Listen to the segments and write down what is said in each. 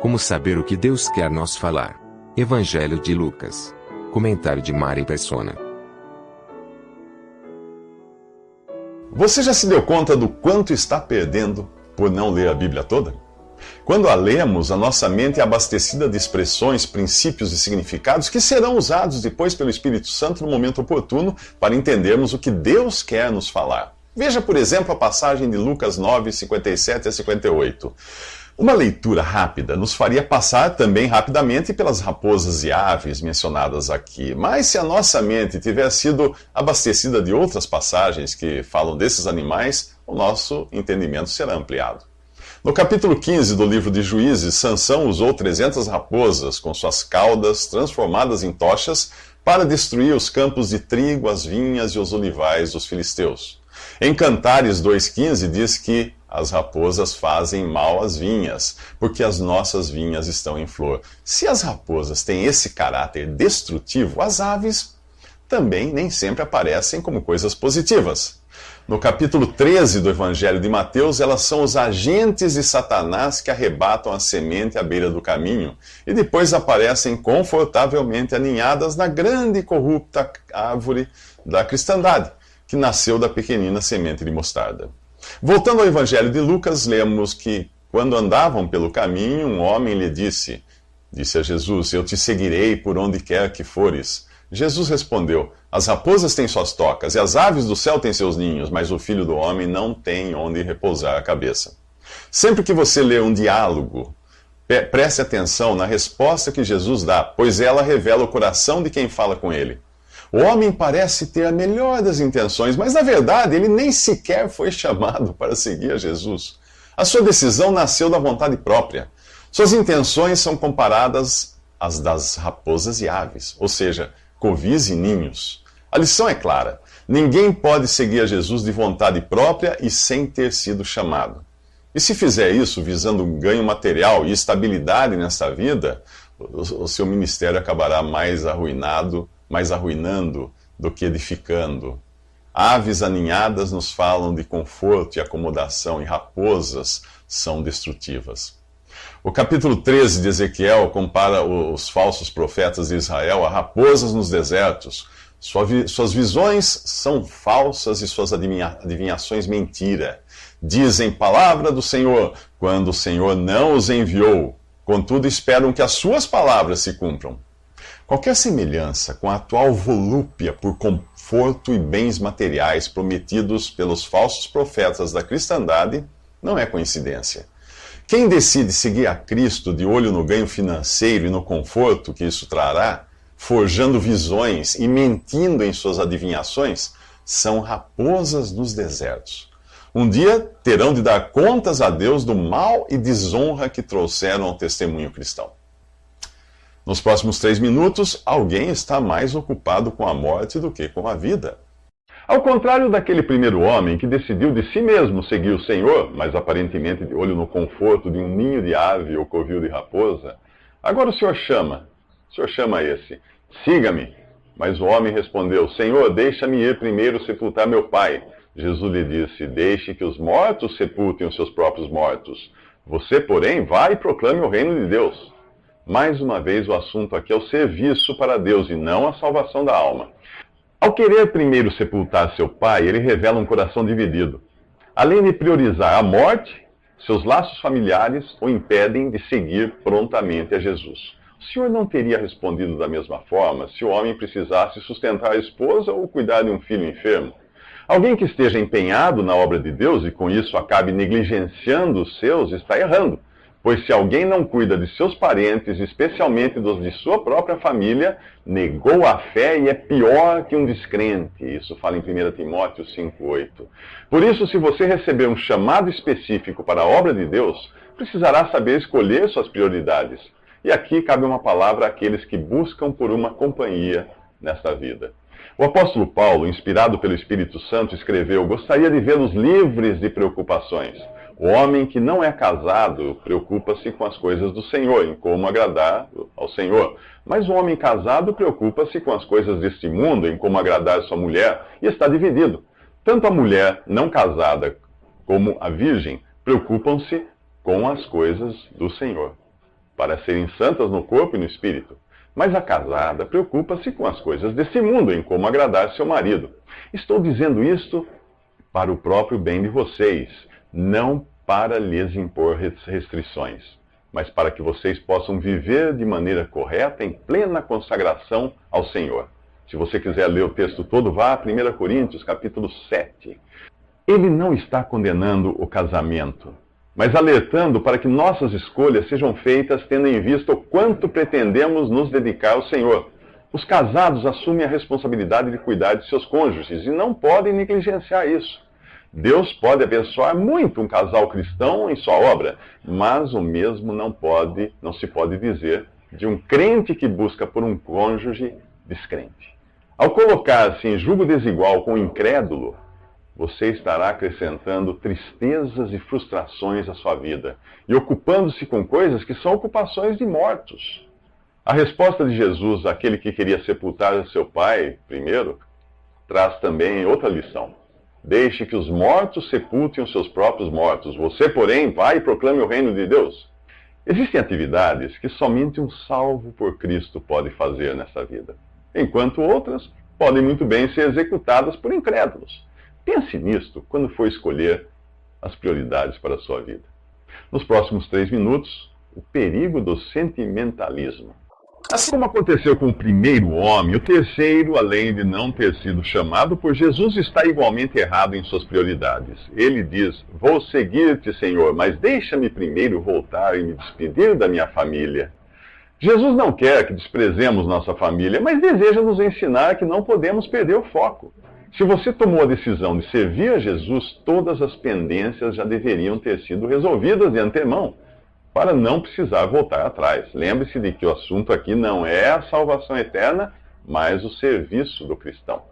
Como saber o que Deus quer nos falar? Evangelho de Lucas. Comentário de Mari Persona. Você já se deu conta do quanto está perdendo por não ler a Bíblia toda? Quando a lemos, a nossa mente é abastecida de expressões, princípios e significados que serão usados depois pelo Espírito Santo no momento oportuno para entendermos o que Deus quer nos falar. Veja, por exemplo, a passagem de Lucas 9, 57 a 58. Uma leitura rápida nos faria passar também rapidamente pelas raposas e aves mencionadas aqui. Mas se a nossa mente tiver sido abastecida de outras passagens que falam desses animais, o nosso entendimento será ampliado. No capítulo 15 do livro de Juízes, Sansão usou 300 raposas com suas caudas transformadas em tochas para destruir os campos de trigo, as vinhas e os olivais dos filisteus. Em Cantares 2,15 diz que as raposas fazem mal às vinhas, porque as nossas vinhas estão em flor. Se as raposas têm esse caráter destrutivo, as aves também nem sempre aparecem como coisas positivas. No capítulo 13 do Evangelho de Mateus, elas são os agentes de Satanás que arrebatam a semente à beira do caminho e depois aparecem confortavelmente aninhadas na grande e corrupta árvore da cristandade, que nasceu da pequenina semente de mostarda. Voltando ao Evangelho de Lucas, lemos que, quando andavam pelo caminho, um homem lhe disse a Jesus: "Eu te seguirei por onde quer que fores." Jesus respondeu: "As raposas têm suas tocas e as aves do céu têm seus ninhos, mas o Filho do Homem não tem onde repousar a cabeça." Sempre que você lê um diálogo, preste atenção na resposta que Jesus dá, pois ela revela o coração de quem fala com ele. O homem parece ter a melhor das intenções, mas na verdade ele nem sequer foi chamado para seguir a Jesus. A sua decisão nasceu da vontade própria. Suas intenções são comparadas às das raposas e aves, ou seja, covis e ninhos. A lição é clara: ninguém pode seguir a Jesus de vontade própria e sem ter sido chamado. E se fizer isso visando um ganho material e estabilidade nesta vida, o seu ministério acabará mais arruinando do que edificando. Aves aninhadas nos falam de conforto e acomodação, e raposas são destrutivas. O capítulo 13 de Ezequiel compara os falsos profetas de Israel a raposas nos desertos. Suas visões são falsas e suas adivinhações mentira. Dizem palavra do Senhor, quando o Senhor não os enviou. Contudo, esperam que as suas palavras se cumpram. Qualquer semelhança com a atual volúpia por conforto e bens materiais prometidos pelos falsos profetas da cristandade não é coincidência. Quem decide seguir a Cristo de olho no ganho financeiro e no conforto que isso trará, forjando visões e mentindo em suas adivinhações, são raposas nos desertos. Um dia terão de dar contas a Deus do mal e desonra que trouxeram ao testemunho cristão. Nos próximos 3 minutos, alguém está mais ocupado com a morte do que com a vida. Ao contrário daquele primeiro homem que decidiu de si mesmo seguir o Senhor, mas aparentemente de olho no conforto de um ninho de ave ou covil de raposa, agora o Senhor chama esse: "Siga-me." Mas o homem respondeu: "Senhor, deixa-me ir primeiro sepultar meu pai." Jesus lhe disse: "Deixe que os mortos sepultem os seus próprios mortos. Você, porém, vai e proclame o reino de Deus." Mais uma vez, o assunto aqui é o serviço para Deus e não a salvação da alma. Ao querer primeiro sepultar seu pai, ele revela um coração dividido. Além de priorizar a morte, seus laços familiares o impedem de seguir prontamente a Jesus. O Senhor não teria respondido da mesma forma se o homem precisasse sustentar a esposa ou cuidar de um filho enfermo. Alguém que esteja empenhado na obra de Deus e com isso acabe negligenciando os seus, está errando. Pois se alguém não cuida de seus parentes, especialmente dos de sua própria família, negou a fé e é pior que um descrente. Isso fala em 1 Timóteo 5,8. Por isso, se você receber um chamado específico para a obra de Deus, precisará saber escolher suas prioridades. E aqui cabe uma palavra àqueles que buscam por uma companhia nesta vida. O apóstolo Paulo, inspirado pelo Espírito Santo, escreveu: "Gostaria de vê-los livres de preocupações." O homem que não é casado preocupa-se com as coisas do Senhor, em como agradar ao Senhor. Mas o homem casado preocupa-se com as coisas deste mundo, em como agradar sua mulher, e está dividido. Tanto a mulher não casada como a virgem preocupam-se com as coisas do Senhor. para serem santas no corpo e no espírito. Mas a casada preocupa-se com as coisas desse mundo, em como agradar seu marido. Estou dizendo isto para o próprio bem de vocês, não para lhes impor restrições, mas para que vocês possam viver de maneira correta, em plena consagração ao Senhor. Se você quiser ler o texto todo, vá a 1 Coríntios, capítulo 7. Ele não está condenando o casamento, mas alertando para que nossas escolhas sejam feitas tendo em vista o quanto pretendemos nos dedicar ao Senhor. Os casados assumem a responsabilidade de cuidar de seus cônjuges e não podem negligenciar isso. Deus pode abençoar muito um casal cristão em sua obra, mas o mesmo não se pode dizer de um crente que busca por um cônjuge descrente. Ao colocar-se em julgo desigual com o incrédulo, você estará acrescentando tristezas e frustrações à sua vida e ocupando-se com coisas que são ocupações de mortos. A resposta de Jesus àquele que queria sepultar seu pai primeiro traz também outra lição. Deixe que os mortos sepultem os seus próprios mortos. Você, porém, vai e proclame o reino de Deus. Existem atividades que somente um salvo por Cristo pode fazer nessa vida, enquanto outras podem muito bem ser executadas por incrédulos. Pense nisto quando for escolher as prioridades para a sua vida. Nos próximos 3 minutos, o perigo do sentimentalismo. Assim como aconteceu com o primeiro homem, o terceiro, além de não ter sido chamado por Jesus, está igualmente errado em suas prioridades. Ele diz: vou seguir-te, Senhor, mas deixa-me primeiro voltar e me despedir da minha família. Jesus não quer que desprezemos nossa família, mas deseja nos ensinar que não podemos perder o foco. Se você tomou a decisão de servir a Jesus, todas as pendências já deveriam ter sido resolvidas de antemão, para não precisar voltar atrás. Lembre-se de que o assunto aqui não é a salvação eterna, mas o serviço do cristão.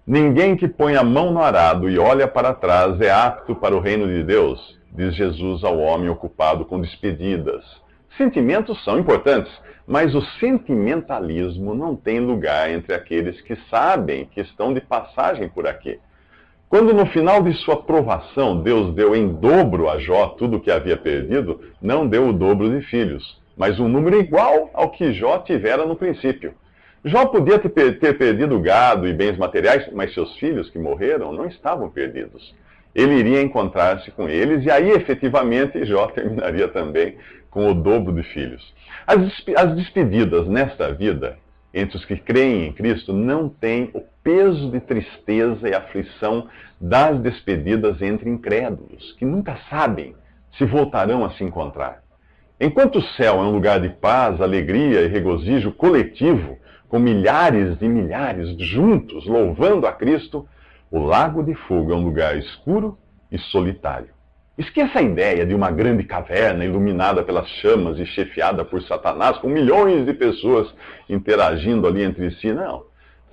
Ninguém que põe a mão no arado e olha para trás é apto para o reino de Deus, diz Jesus ao homem ocupado com despedidas. Sentimentos são importantes, mas o sentimentalismo não tem lugar entre aqueles que sabem que estão de passagem por aqui. Quando no final de sua provação Deus deu em dobro a Jó tudo o que havia perdido, não deu o dobro de filhos, mas um número igual ao que Jó tivera no princípio. Jó podia ter perdido gado e bens materiais, mas seus filhos que morreram não estavam perdidos. Ele iria encontrar-se com eles e aí efetivamente Jó terminaria também com o dobro de filhos. As despedidas nesta vida, entre os que creem em Cristo, não têm o peso de tristeza e aflição das despedidas entre incrédulos, que nunca sabem se voltarão a se encontrar. Enquanto o céu é um lugar de paz, alegria e regozijo coletivo, com milhares de milhares juntos louvando a Cristo, o lago de fogo é um lugar escuro e solitário. Esqueça a ideia de uma grande caverna iluminada pelas chamas e chefiada por Satanás, com milhões de pessoas interagindo ali entre si. Não.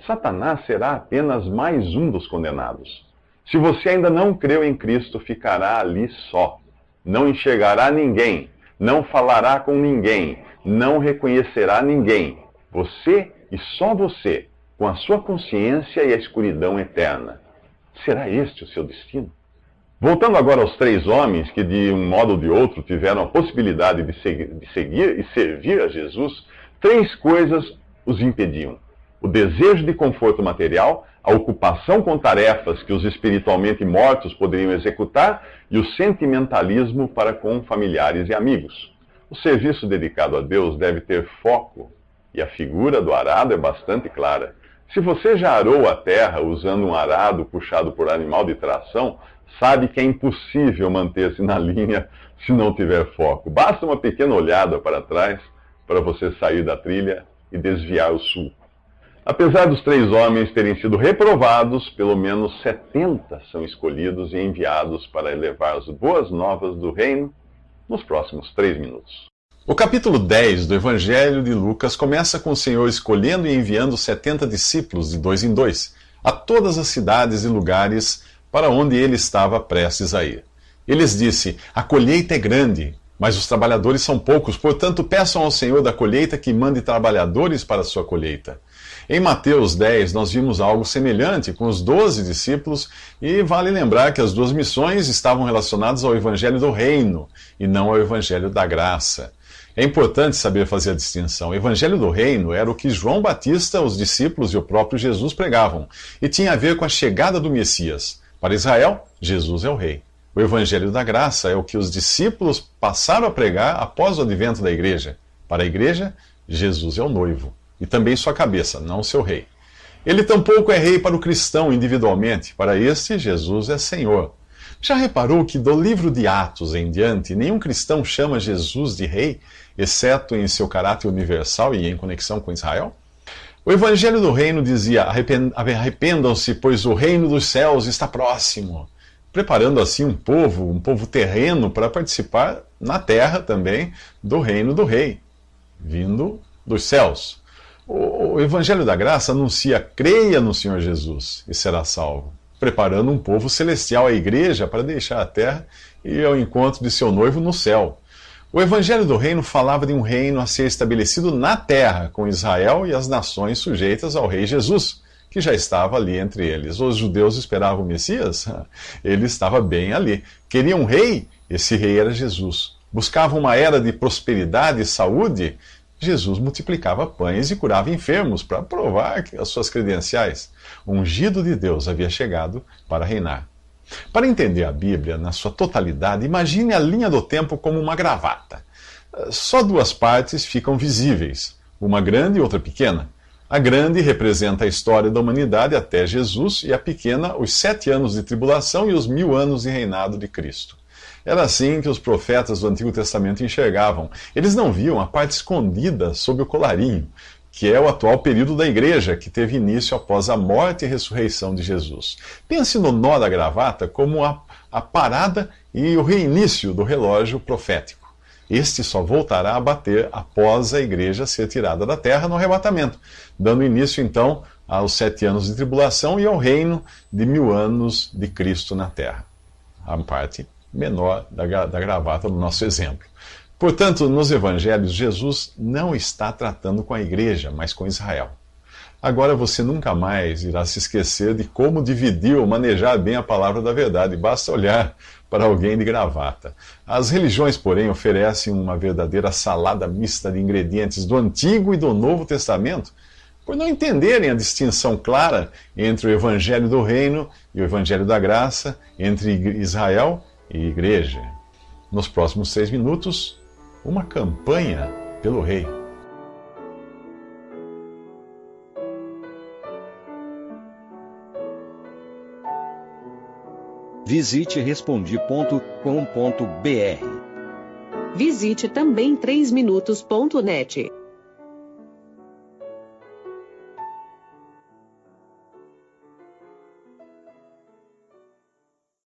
Satanás será apenas mais um dos condenados. Se você ainda não creu em Cristo, ficará ali só. Não enxergará ninguém, não falará com ninguém, não reconhecerá ninguém. Você e só você, com a sua consciência e a escuridão eterna. Será este o seu destino? Voltando agora aos 3 homens que, de um modo ou de outro, tiveram a possibilidade de seguir e servir a Jesus, 3 coisas os impediam: o desejo de conforto material, a ocupação com tarefas que os espiritualmente mortos poderiam executar e o sentimentalismo para com familiares e amigos. O serviço dedicado a Deus deve ter foco, e a figura do arado é bastante clara. Se você já arou a terra usando um arado puxado por animal de tração, sabe que é impossível manter-se na linha se não tiver foco. Basta uma pequena olhada para trás para você sair da trilha e desviar o sulco. Apesar dos 3 homens terem sido reprovados, pelo menos 70 são escolhidos e enviados para levar as boas novas do reino nos próximos 3 minutos. O capítulo 10 do Evangelho de Lucas começa com o Senhor escolhendo e enviando 70 discípulos de 2 em 2 a todas as cidades e lugares para onde ele estava prestes a ir. Ele lhes disse: a colheita é grande, mas os trabalhadores são poucos, portanto peçam ao Senhor da colheita que mande trabalhadores para a sua colheita. Em Mateus 10, nós vimos algo semelhante com os 12 discípulos, e vale lembrar que as duas missões estavam relacionadas ao Evangelho do Reino e não ao Evangelho da Graça. É importante saber fazer a distinção. O Evangelho do Reino era o que João Batista, os discípulos e o próprio Jesus pregavam, e tinha a ver com a chegada do Messias. Para Israel, Jesus é o Rei. O Evangelho da Graça é o que os discípulos passaram a pregar após o advento da igreja. Para a igreja, Jesus é o noivo, e também sua cabeça, não seu rei. Ele tampouco é rei para o cristão individualmente. Para este, Jesus é Senhor. Já reparou que do livro de Atos em diante, nenhum cristão chama Jesus de rei, exceto em seu caráter universal e em conexão com Israel? O Evangelho do Reino dizia: arrependam-se, pois o reino dos céus está próximo, preparando assim um povo terreno para participar na terra também do reino do rei, vindo dos céus. O Evangelho da Graça anuncia: creia no Senhor Jesus e será salvo, preparando um povo celestial, a igreja, para deixar a terra e ir ao encontro de seu noivo no céu. O Evangelho do Reino falava de um reino a ser estabelecido na terra, com Israel e as nações sujeitas ao rei Jesus, que já estava ali entre eles. Os judeus esperavam o Messias? Ele estava bem ali. Queriam um rei? Esse rei era Jesus. Buscavam uma era de prosperidade e saúde? Jesus multiplicava pães e curava enfermos para provar as suas credenciais. O ungido de Deus havia chegado para reinar. Para entender a Bíblia na sua totalidade, imagine a linha do tempo como uma gravata. Só duas partes ficam visíveis, uma grande e outra pequena. A grande representa a história da humanidade até Jesus, e a pequena, os 7 anos de tribulação e os 1000 anos de reinado de Cristo. Era assim que os profetas do Antigo Testamento enxergavam. Eles não viam a parte escondida sob o colarinho, que é o atual período da igreja, que teve início após a morte e ressurreição de Jesus. Pense no nó da gravata como a parada e o reinício do relógio profético. Este só voltará a bater após a igreja ser tirada da terra no arrebatamento, dando início então aos 7 anos de tribulação e ao reino de 1000 anos de Cristo na terra. A parte menor da gravata no nosso exemplo. Portanto, nos evangelhos, Jesus não está tratando com a igreja, mas com Israel. Agora você nunca mais irá se esquecer de como dividir ou manejar bem a palavra da verdade. Basta olhar para alguém de gravata. As religiões, porém, oferecem uma verdadeira salada mista de ingredientes do Antigo e do Novo Testamento, por não entenderem a distinção clara entre o Evangelho do Reino e o Evangelho da Graça, entre Israel e igreja. Nos próximos 6 minutos, uma campanha pelo rei. Visite Respondi.com.br. Visite também 3minutos.net.